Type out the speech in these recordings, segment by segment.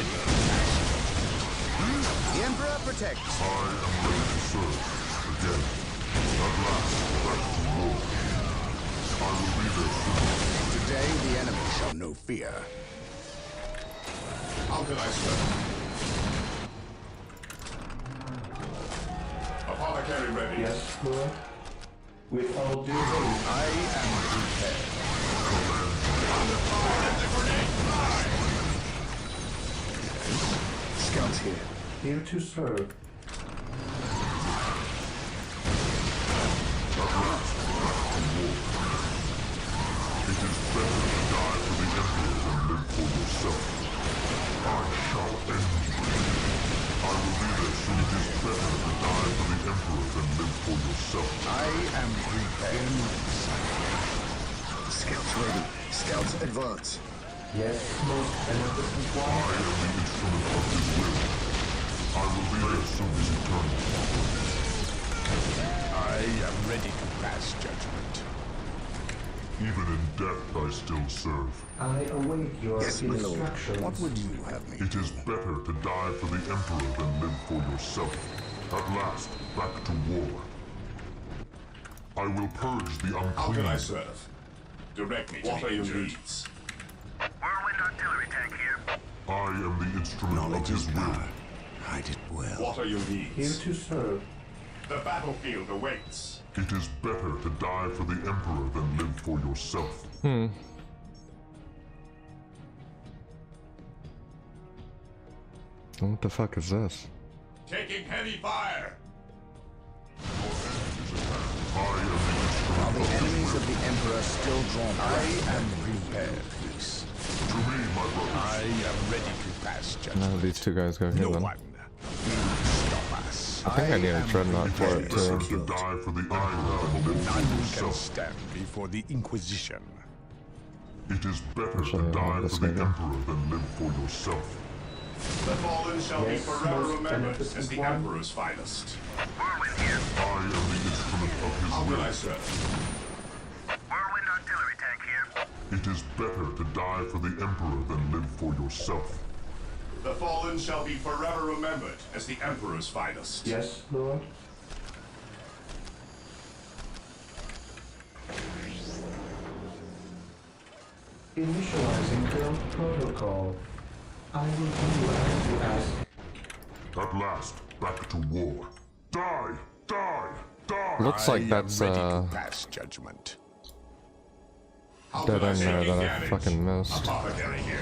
ready to pass. The Emperor protects. I am ready to serve. Again. At last, back to war. I will be there soon. Today the enemy shall know fear. How can I serve? Apothecary ready. Yes, Lord. With all due haste. I am prepared. Let the grenade fly! Scouts here. Here to serve. At last, back to war. It is better to die for the Emperor than live for yourself. I shall end you. I will be there soon. It is better to die for the Emperor than live for yourself. I am prepared. Scouts ready. Scouts advance. Yes, most beneficent I one. am the instrument of his will. I will be there soon as eternal. I am ready to pass judgment. Even in death I still serve. I await your Yes, my lord. instructions. What would you have me? It is better to die for the Emperor than live for yourself. At last, back to war. I will purge the How unclean. can I serve? Direct me to What the are your injured. needs? Whirlwind artillery tank here. I am the instrument of his will. Hide it well. What are your Here needs? to serve. The battlefield awaits. It is better to die for the Emperor than live for yourself. What the fuck is this? Taking heavy fire. I am the While instrument the of his enemies will. of the Emperor still draw back. I am prepared. Peace. To me, my brothers. I am ready to pass judgment. Now these two guys go here No then. one will stop us. I think I need a dreadnought for it Better too. to die for the Emperor than live for None can yourself. stand before the Inquisition. It is better Shall to I die this for the guy go? Emperor than live for yourself. The fallen shall be Yes, forever most remembered beneficent as the one. Emperor's finest. Whirlwind here. I am the instrument of his How will will. I serve? Whirlwind artillery tank here. It is better to die for the Emperor than live for yourself. The fallen shall be forever remembered as the Emperor's finest. Yes, Lord. Initializing build protocol. I will do as you ask. At last, back to war. Die! Die! Die! Looks like I that's am ready to pass judgment. How dead will I end there take that I damage? fucking missed. Apothecary here.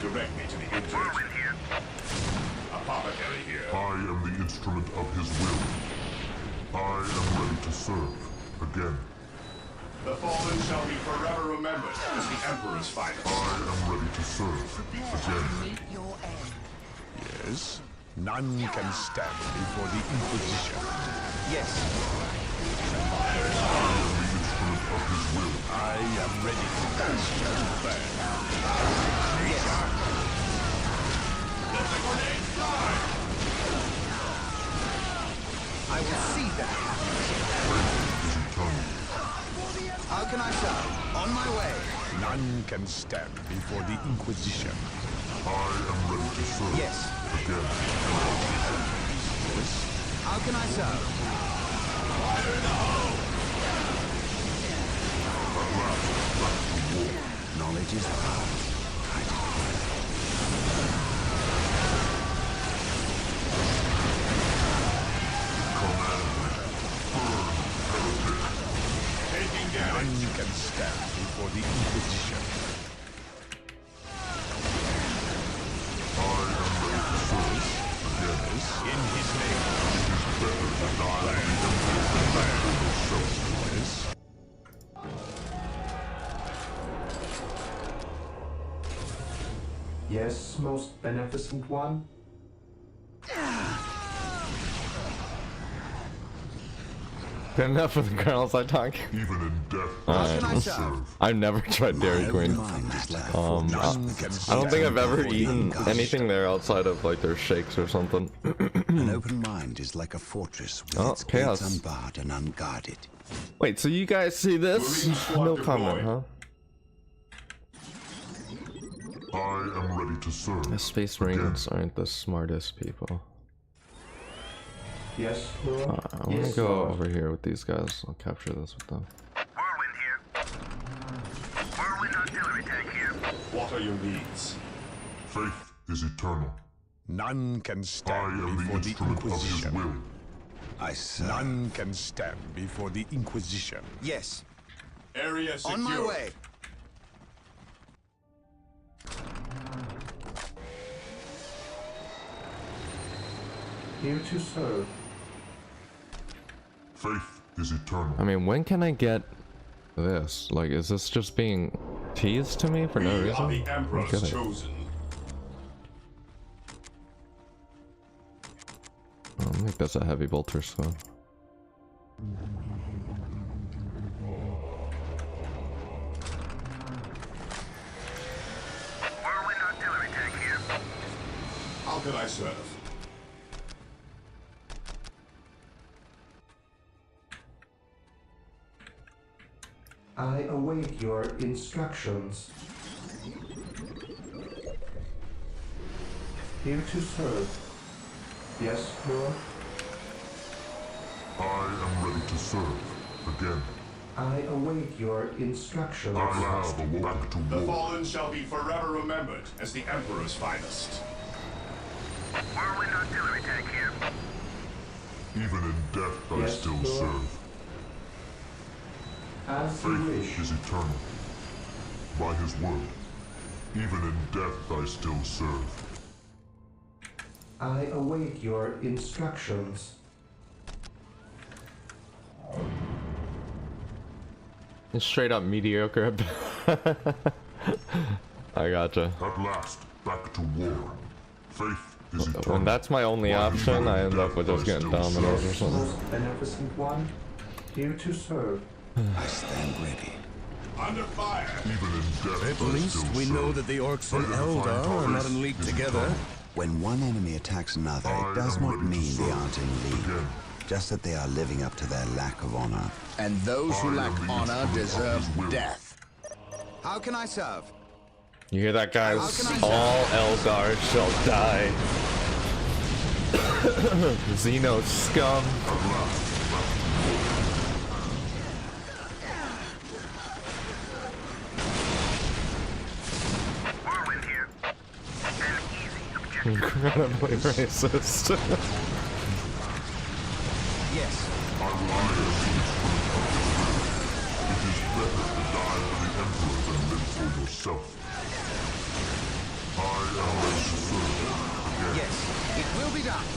Direct me to the injured. Whirlwind here. Apothecary here. I am the instrument of his will. I am ready to serve. Again, The fallen shall be forever remembered as the Emperor's finest. I am ready to serve. Again, Yes? None can stand before the Inquisition. Yes. I am the instrument of his will. I am ready to pass judgment. Yes. Let the grenade fly! I will see that. Is eternal. How can I serve? On my way. None can stand before the Inquisition. I am ready to serve. Yes. Again, How can I serve? Fire in the hole! at last, back to war. Knowledge is power. Taking damage. None can stand before the Inquisition. I am ready to serve. Again, In his name. better to die for the Emperor than live for yourself. Yes, most beneficent one. Good enough for the girls I talk. Even in death, Alright. I still serve. I've never tried Dairy Queen. I don't think I've ever eaten anything there outside of like their shakes or something. An open mind is like a fortress with Oh, its chaos. gates unbarred and unguarded. Wait, so you guys see this? Marine squad No comment, deployed. huh? I am ready to serve. The Space Marines aren't the smartest people. Yes, Lord. I want to Yes, go Lord. over here with these guys. I'll capture this with them. Whirlwind here. Whirlwind artillery tank here. What are your needs? Faith is eternal. None can I stand am the before the instrument of his Inquisition. will. I serve. None can stand before the Inquisition. Yes. Area secure. On my way. Here to serve. Faith is eternal. I mean, when can I get this? Like, is this just being teased to me for no We are reason? the I don't Emperor's get it. chosen. I'll make this a heavy bolter sword. Whirlwind artillery tank here. How can I serve? I await your instructions. Here to serve. Yes, Lord. I am ready to serve. Again. I await your instructions. I have awoken back to The war. fallen shall be forever remembered as the Emperor's finest. Whirlwind artillery tank here. Even in death I Yes, still Lord. serve. As you Faith wish. is eternal. By his word. Even in death I still serve. I await your instructions. It's straight up mediocre. I gotcha. At last, back to war. Faith is eternal. When that's my only option, I end up with just getting dominated or something. Most beneficent one. Here to serve. I stand ready. Under fire! Even in death At I least still we serve. know that the Orks and Identifying Eldar are not targets in league is together. eternal. When one enemy attacks another, I it does am not ready to mean they serve. aren't in league. Again. Just that they are living up to their lack of honor. And those who I lack am the honor instrument of deserve his will. death. How can I serve? You hear that, guys? How can I All Eldar shall die. Xeno scum. Whirlwind here. An easy objective. Incredibly racist. Yes. I will honor the instrument of his will. It is better to die for the Emperor than live for yourself. I am ready to serve. Again. Yes. It will be done.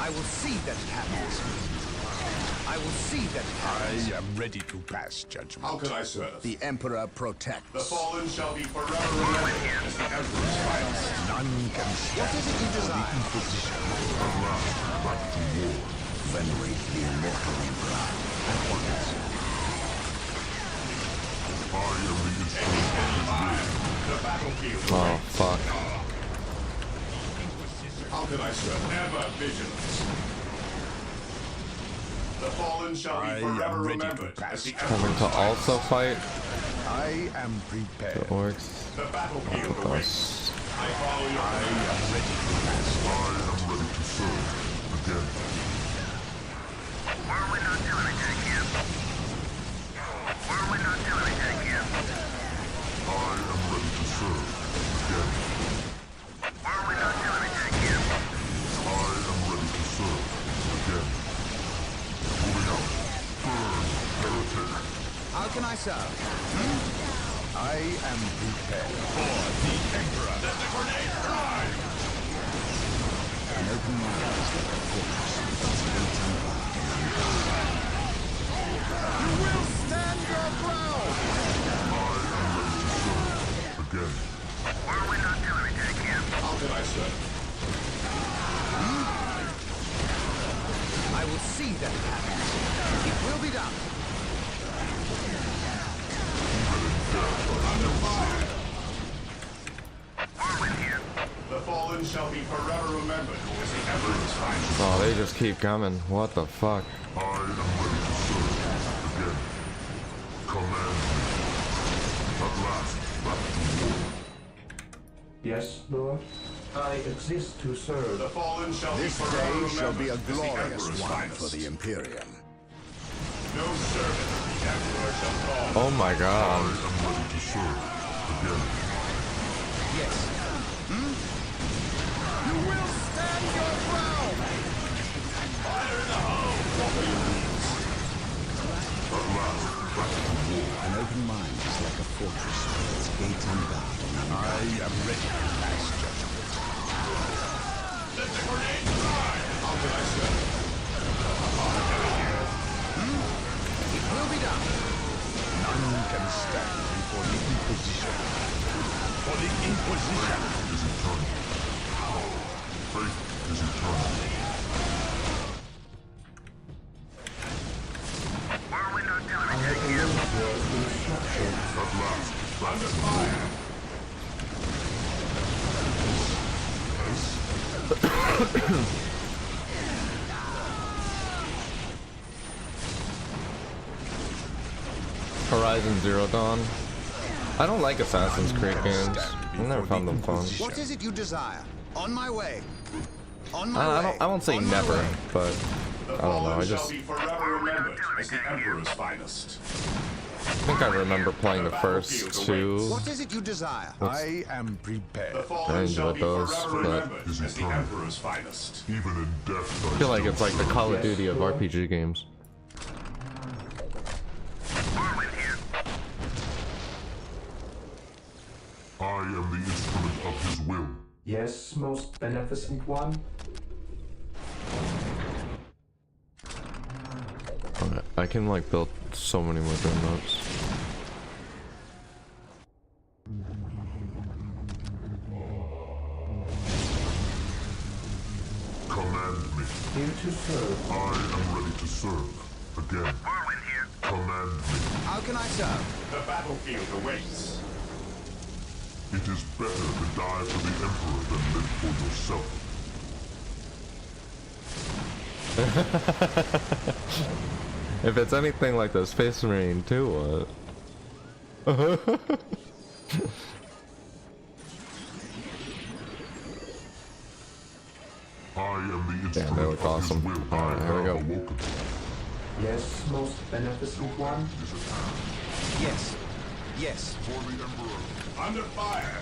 I will see that it happens. I will see that it happens. I am ready to pass judgment. How can I serve? The Emperor protects. The fallen shall be forever remembered as the Emperor's finest. None can stand What is it you before the desire? Inquisition. At last, back to war. Venerate the immortal Emperor at once. I am the instrument of his will. The battlefield. Oh, fuck. How can I serve? Ever vigilant. The fallen shall be I forever am ready to remembered pass as the Coming Emperor's to finest. also fight I am the prepared. orcs. The battlefield With awaits. us. I follow your I command. am ready to pass. I am ready to serve. Again. Whirlwind artillery tank here. Whirlwind artillery tank here. I am ready to serve. Again. Whirlwind artillery tank here. I am ready to serve. Again. Moving out. Burn, heretic. How can I serve? I am prepared. For the Emperor. Let the grenade fly! An open mind is like a fortress with waiting guard and unguarded. You will stand your ground! Again. Whirlwind artillery tank here. How can I serve? I will see that it happens. It will be done. Under fire! Whirlwind here. The fallen shall be forever remembered as the Emperor's finest. Oh, they just keep coming. What the fuck? I am ready to serve. Again. Command me. At last, back to war. Yes, Lord. I exist to serve. The fallen shall This be forever day shall remembered be a as the glorious Emperor's one finest. for the Imperium. No servant of the Emperor shall fall. Oh my I god. am ready to serve. Again. Yes. You will stand your ground! At last, back to war. An open mind is like a fortress with its gates unbarred and unguarded. I am ready to pass judgment. Let the grenade fly! How can I serve? It will be done. None can stand before the Inquisition. For the Inquisition! Is eternal. Faith is eternal. Whirlwind artillery I tank have here. awaited your instructions. At last, back to war. Horizon Zero Dawn. I don't like Assassin's Creed games. I never found them fun. What is it you desire? On my way. On my I way. won't say On my never, way. but The I don't know. fallen I shall just be forever remembered as the Emperor's finest. think I remember playing the first two. What is it you desire? I am prepared. The fallen enjoyed shall be those, forever but- remembered as the Emperor's finest. Even in death, I feel like it's like the Call of Duty of Lord. RPG games. Whirlwind here. I am the instrument of his will. Yes, most beneficent one. Okay, I can like build so many more dreadnoughts. Command me. Here to serve. I am ready to serve. Again. Whirlwind here. Command me. How can I serve? The battlefield awaits. It is better to die for the Emperor than live for yourself. If it's anything like the Space Marine 2, what? I am the Damn, instrument they look of awesome. his will. Alright, I here we have go. awoken. Yes, most beneficent one. Yes. Yes. For the Emperor. Under fire.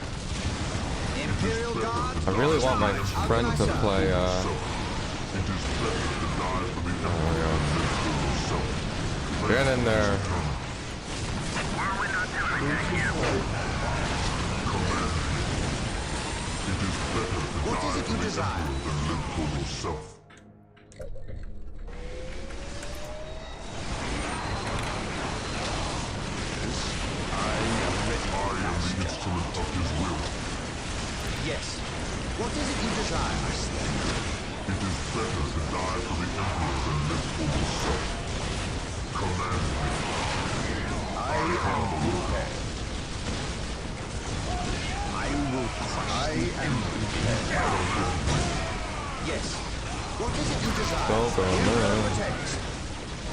Imperial Guard? I really want my friend to play, It is better to die for the Emperor than live for yourself. get in there. Whirlwind artillery tank here. It is better to What die is it for you the desire? Emperor than live for yourself. I am the instrument of his will. Yes. What is it you desire? It is better to die for the Emperor than live for yourself. Command me. I am prepared. I will crush. I am prepared. Yes. What is it you desire? Go, go, The Emperor man. protects.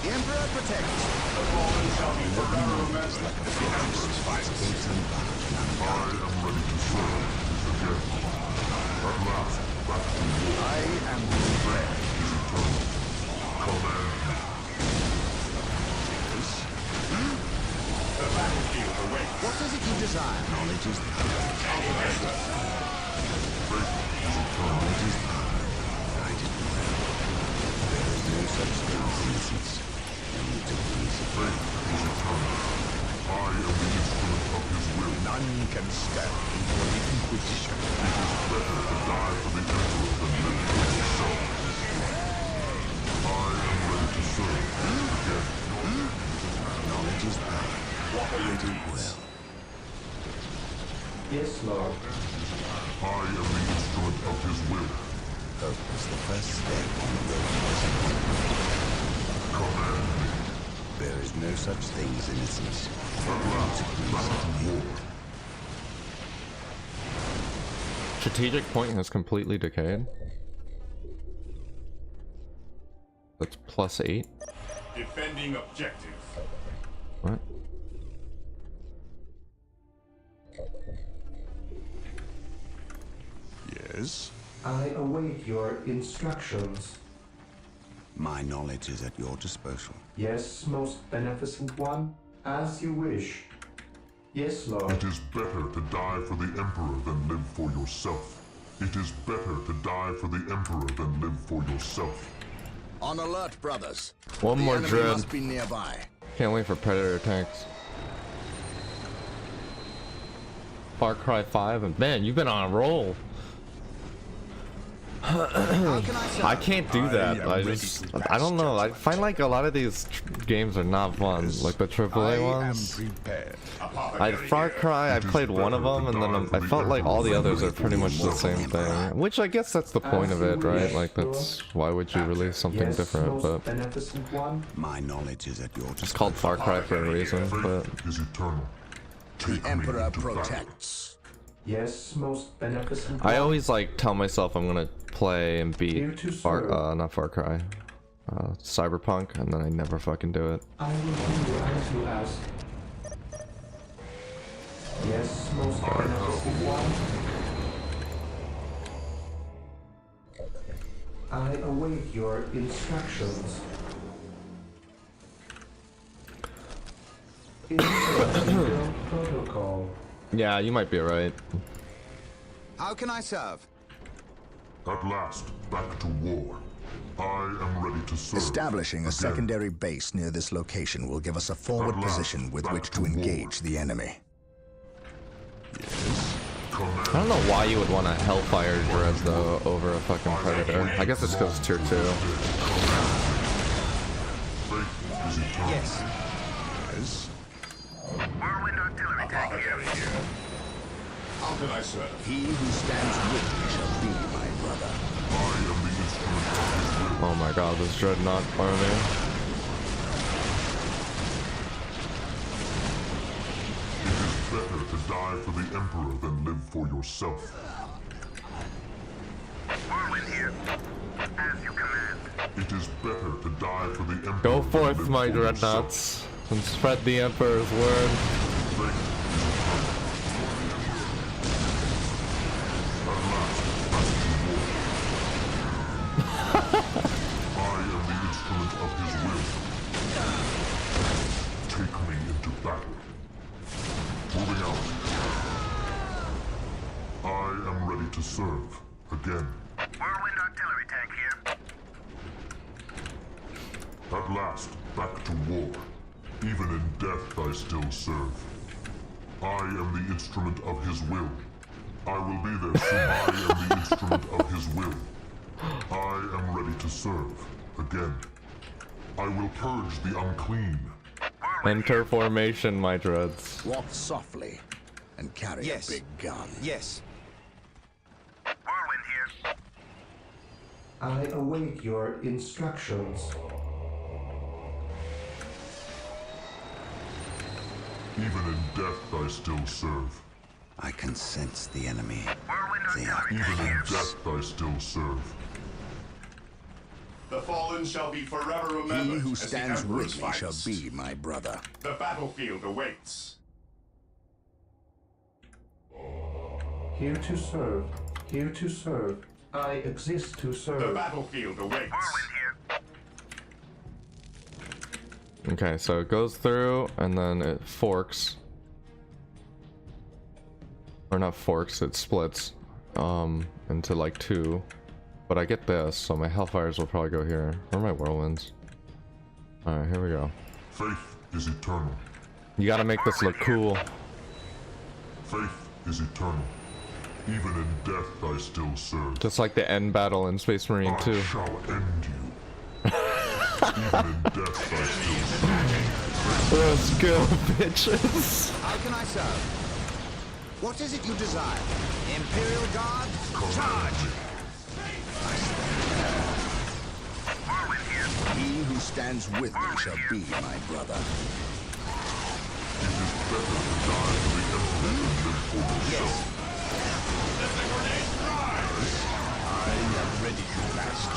The Emperor protects. The fallen shall be forever remembered as the Emperor's finest. Gates unbarred and I unguarded. am ready to serve. Again. At last, back to war. I am prepared. Is eternal. Command me. The battlefield awaits. What is it you desire? Knowledge is power. Faith is eternal. Knowledge is power. Guided by will. There is no such thing as innocence. Only to please it. Faith is eternal. I am the instrument of his will. None can stand before the Inquisition. It is better to die for the Emperor than live for yourself. I am ready to serve. Again. Knowledge is power. What are you doing? Well, Yes, Lord. I am the instrument of his will. hope is the first step on the road to possibility. Command me. There is no such thing as innocence. At last, back to war. Strategic point has completely decayed. That's +8. Defending objective. What? Yes? I await your instructions. My knowledge is at your disposal. Yes, most beneficent one. As you wish. Yes, Lord. It is better to die for the Emperor than live for yourself. It is better to die for the Emperor than live for yourself. On alert, brothers. One more enemy dread. must be nearby. Can't wait for Predator tanks. Far Cry 5, and man, you've been on a roll. I can't do that. I don't know. I find like a lot of these games are not fun. Like the AAA ones. Far Cry, I played one of them, and then I felt like all the others are pretty much the same thing. Which I guess that's the point of it, right? Like that's why would you release something different? But Beneficent one. My knowledge is at your disposal. it's called Far Cry for a reason. But Faith is eternal. The Emperor protects. Yes, most beneficent I one. always like tell myself I'm gonna play and beat Here to serve. not Far Cry, Cyberpunk, and then I never fucking do it. I will do as you ask. Yes, most beneficent one. I await your instructions. Instruction protocol. Yeah, you might be right. How can I serve? At last, back to war. I am ready to serve. Establishing a Again. secondary base near this location will give us a forward position with which to engage the enemy. Command. I don't know why you would want a Hellfire Dread though over a fucking Predator. I guess it's because it's tier 2. Faith is eternal. Yes. Yes? Whirlwind artillery tank here. Apothecary here. How can I serve? He who stands with me shall be my brother. I am the instrument of his will. Oh my god, this Dreadnought army. It is better to die for the Emperor than live for yourself. Whirlwind here. As you command. It is better to die for the Emperor. Go than forth, live my for yourself. Dreadnoughts, and spread the Emperor's word. Faith is eternal. At last, back to war. I am the instrument of his will. Take me into battle. Moving out. I am ready to serve. Again. Whirlwind artillery tank here. At last, back to war. Even in death I still serve. I am the instrument of his will. I will be there soon. I am the instrument of his will. I am ready to serve. Again. I will purge the unclean. Enter formation, my Dreads. Walk softly and carry Yes. a big gun. Yes. Whirlwind here. I await your instructions. Even in death I still serve. I can sense the enemy. Whirlwind They are artillery tank Even in here. death I still serve. The fallen shall be forever He remembered who as the stands Emperor's with me shall finest. be my brother. The battlefield awaits. Here to serve. Here to serve. I exist to The serve. battlefield awaits. Whirlwind here. Okay, so it goes through and then it forks. Or not forks, it splits into like 2. But I get this, so my Hellfires will probably go here. Or my Whirlwinds. Alright, here we go. Faith is eternal. You gotta make this look cool. Faith is eternal. Even in death I still serve. Just like the end battle in Space Marine I 2. shall end you. Even in death I still serve. Let's go, bitches! How can I serve? What is it you desire? Imperial Guard? Charge! Whirlwind here. He who stands with me shall be my brother. It is better to die for the Emperor than live for yourself. I am ready to blast.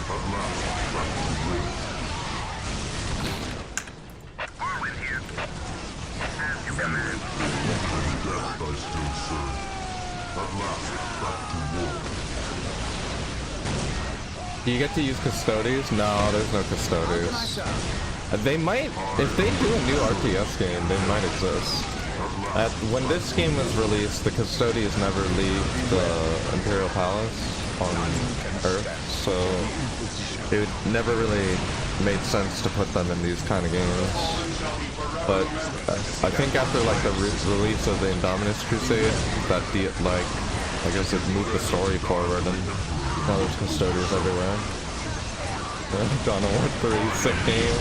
At last, back to war. Whirlwind here. As you command. Even in death I still serve. At last, back to war. Do you get to use Custodes? No, there's no Custodes. They might, if they do a new RTS game, they might exist. When this game was released, the Custodes never leave the Imperial Palace on Earth, so it never really made sense to put them in these kind of games. But I think after like the release of the Indominus Crusade, that I guess it moved the story forward, and now there's Custodes everywhere. Dawn of War 3, sick game.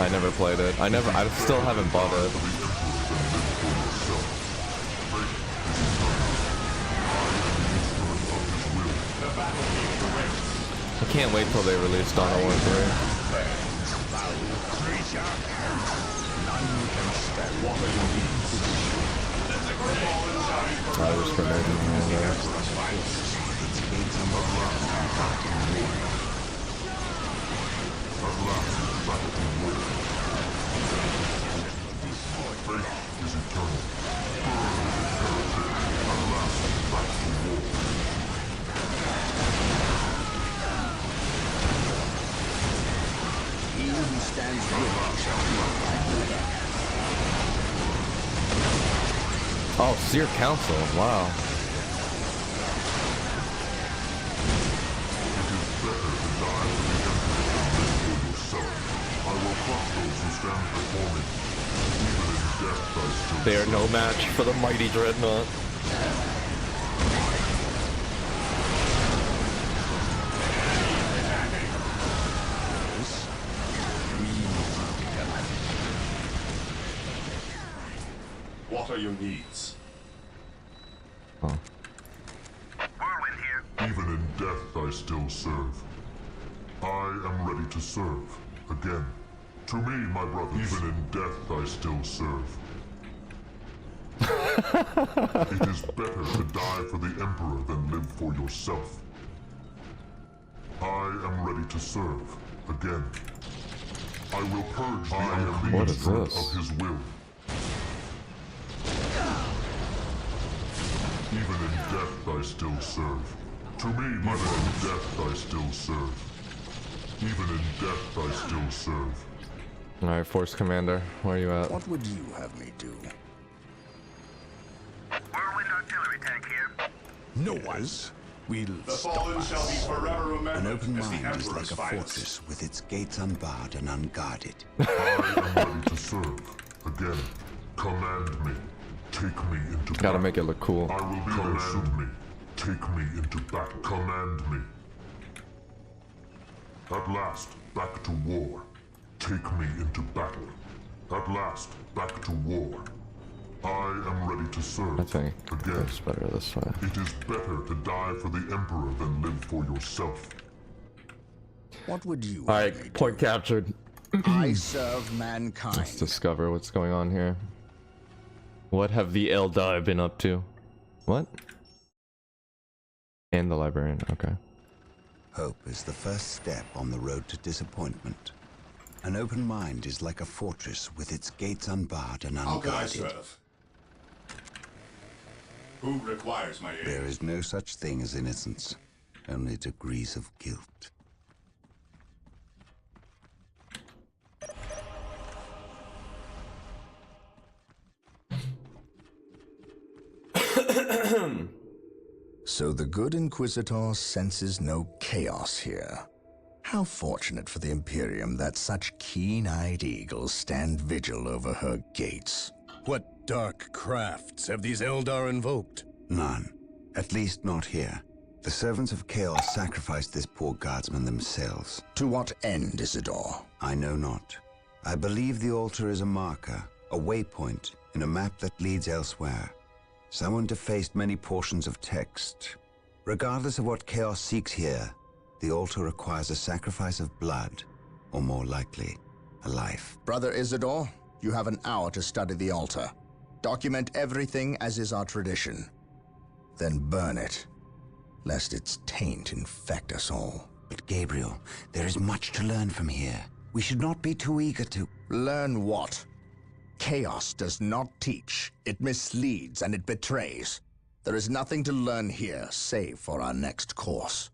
I never played it. I still haven't bought it. I can't wait till they release Dawn of War 3. I was grenading there. Oh, Seer Council, wow. They are no match for the mighty Dreadnought. What are your needs? Oh. Whirlwind here. Even in death I still serve. I am ready to serve. Again. To me, my brothers. Even in death I still serve. It is better to die for the Emperor than live for yourself. I am ready to serve. Again. I will purge the unclean spirit of his will. Even in death I still serve. To me, my brother, in death I still serve. Even in death I still serve. Alright, Force Commander, where are you at? What would you have me do? Whirlwind artillery tank here. No one's. We'll The stop fallen shall be us. forever An remembered open as the mind is Emperor's like a finest. fortress with its gates unbarred and unguarded. I am ready to serve. Again. Command me. Take me into Gotta battle. make it look cool. I will be there soon. Me. Take me into battle. Command me. At last, back to war. Take me into battle. At last, back to war. I am ready to serve. I think Again. it's better this way. It is better to die for the Emperor than live for yourself. What would you Alright, have me point captured. do? I serve mankind. Let's discover what's going on here. What have the Eldar been up to? What? And the Librarian, okay. Hope is the first step on the road to disappointment. An open mind is like a fortress with its gates unbarred and How can I unguarded. serve? Who requires my aid? There is no such thing as innocence, only degrees of guilt. So the good Inquisitor senses no chaos here. How fortunate for the Imperium that such keen-eyed eagles stand vigil over her gates. What dark crafts have these Eldar invoked? None. At least not here. The servants of Chaos sacrificed this poor guardsman themselves. To what end, Isidore? I know not. I believe the altar is a marker, a waypoint, in a map that leads elsewhere. Someone defaced many portions of text. Regardless of what Chaos seeks here, the altar requires a sacrifice of blood, or more likely, a life. Brother Isidore, you have an hour to study the altar. Document everything as is our tradition. Then burn it, lest its taint infect us all. But Gabriel, there is much to learn from here. We should not be too eager to... Learn what? Chaos does not teach. It misleads and it betrays. There is nothing to learn here, save for our next course.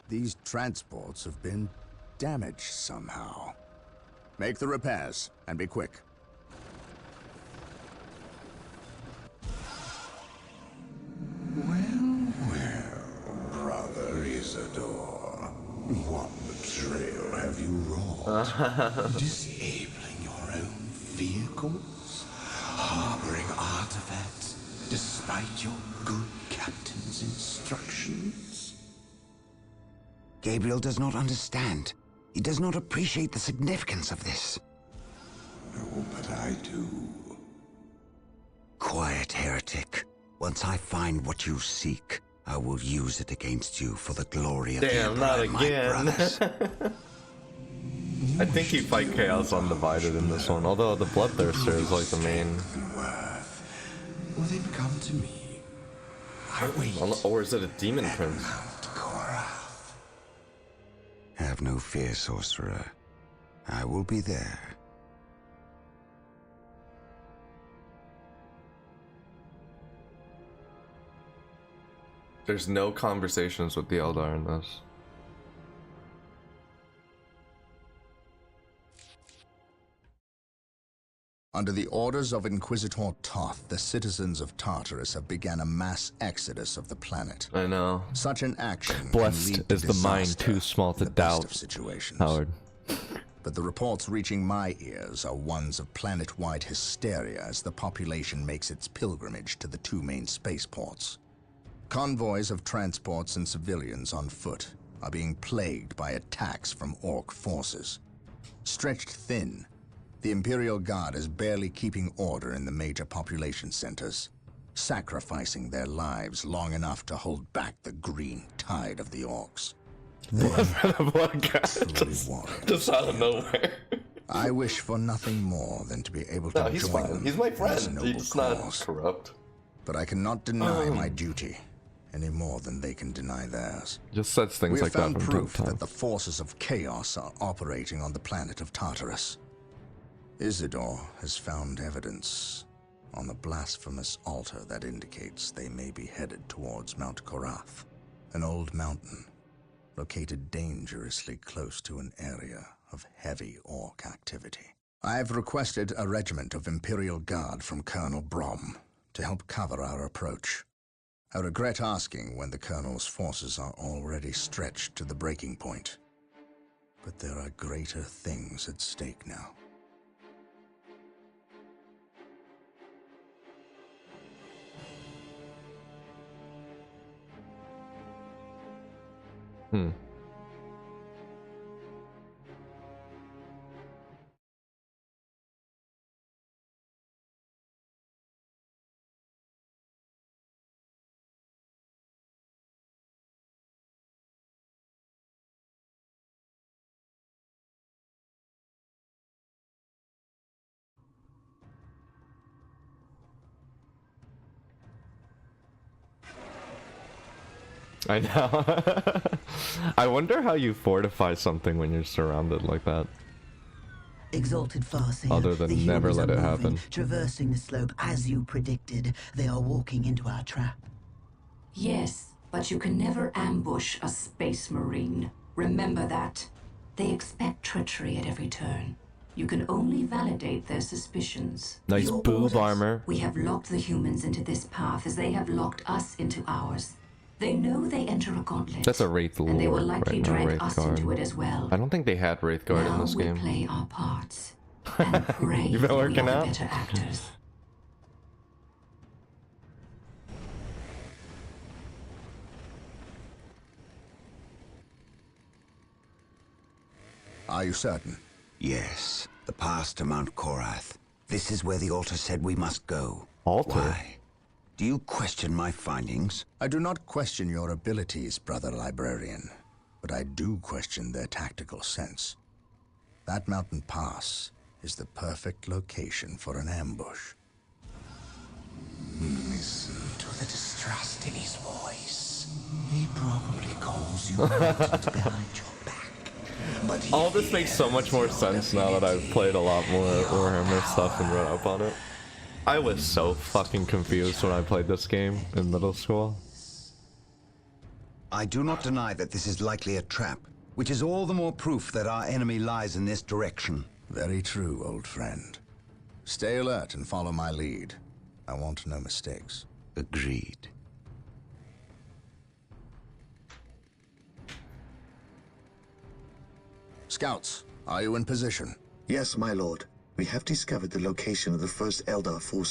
These transports have been damaged somehow. Make the repairs, and be quick. Well, brother Isidore, what betrayal have you wrought? Disabling your own vehicles? Harboring artifacts despite your good captain's instructions? Gabriel does not understand. He does not appreciate the significance of this. No, but I do. Quiet, heretic. Once I find what you seek, I will use it against you for the glory of the Emperor not and my again. brothers. I think you fight Chaos Undivided in this one, although the Bloodthirster is like the main. Well, then come to me. I wait. Or is it a Demon Prince? Have no fear, sorcerer. I will be there. There's no conversations with the Eldar in this. Under the orders of Inquisitor Toth, the citizens of Tartarus have begun a mass exodus of the planet. I know. Such an action Blessed can lead to is the mind disaster too small to in the best doubt, of situations. Howard. But the reports reaching my ears are ones of planet-wide hysteria as the population makes its pilgrimage to the two main spaceports. Convoys of transports and civilians on foot are being plagued by attacks from Ork forces. Stretched thin, the Imperial Guard is barely keeping order in the major population centers, sacrificing their lives long enough to hold back the green tide of the Orks. Just out of nowhere. I wish for nothing more than to be able to he's join fine. them He's my in this friend. noble He's cause. not corrupt. But I cannot deny my duty any more than they can deny theirs. Just says things We have like that found from proof time to that the forces of chaos are operating on the planet of Tartarus. Isidore has found evidence on the blasphemous altar that indicates they may be headed towards Mount Korath, an old mountain located dangerously close to an area of heavy Ork activity. I have requested a regiment of Imperial Guard from Colonel Brom to help cover our approach. I regret asking when the Colonel's forces are already stretched to the breaking point, but there are greater things at stake now. I know. I wonder how you fortify something when you're surrounded like that. Exalted Farseer, Other than the never humans let are it moving, happen. traversing the slope as you predicted. They are walking into our trap. Yes, but you can never ambush a space marine. Remember that. They expect treachery at every turn. You can only validate their suspicions. Nice Your boob orders. armor. We have locked the humans into this path as they have locked us into ours. They know they enter a gauntlet. That's a Wraith Lore, and they will likely right? No, drag Wraith us Guard. into it as well. I don't think they had Wraith Guard now in this we game. play our parts and pray You've been that we working are out? better actors. Are you certain? Yes, the path to Mount Korath. This is where the altar said we must go. Altar? Why? Do you question my findings? I do not question your abilities, brother librarian, but I do question their tactical sense. That mountain pass is the perfect location for an ambush. Listen to the distrust in his voice. He probably calls you out behind your back. All this makes so much more sense now that I've played a lot more Warhammer stuff and read up on it. I was so fucking confused when I played this game in middle school. I do not deny that this is likely a trap, which is all the more proof that our enemy lies in this direction. Very true, old friend. Stay alert and follow my lead. I want no mistakes. Agreed. Scouts, are you in position? Yes, my lord. We have discovered the location of the first Eldar forces.